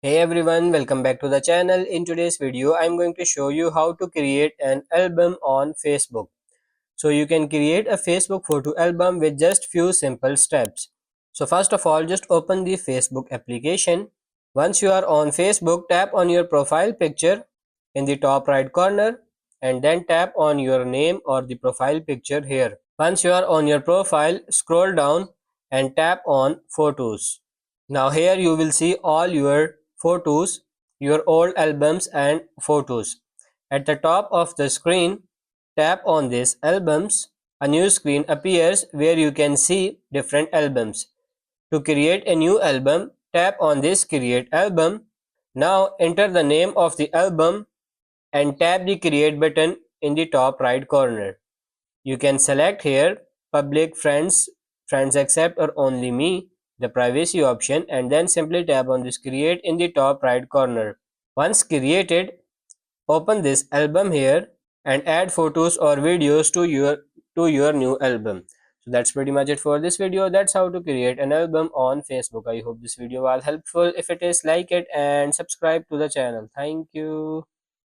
Hey everyone, welcome back to the channel. In today's video, I'm going to show you how to create an album on Facebook. So you can create a Facebook photo album with just few simple steps. So first of all, just open the Facebook application. Once you are on Facebook, tap on your profile picture in the top right corner and then tap on your name or the profile picture here. Once you are on your profile, scroll down and tap on photos. Now here you will see all your photos, your old albums and photos. At the top of the screen, tap on this albums. A new screen appears where you can see different albums. To create a new album, tap on this create album. Now enter the name of the album and tap the create button in the top right corner. You can select here public, friends accept or only me, the privacy option, and then simply tap on this create in the top right corner. Once created, open this album here and add photos or videos to your new album. So that's pretty much it for this video. That's how to create an album on Facebook. I hope this video was helpful. If it is, like it and subscribe to the channel. Thank you.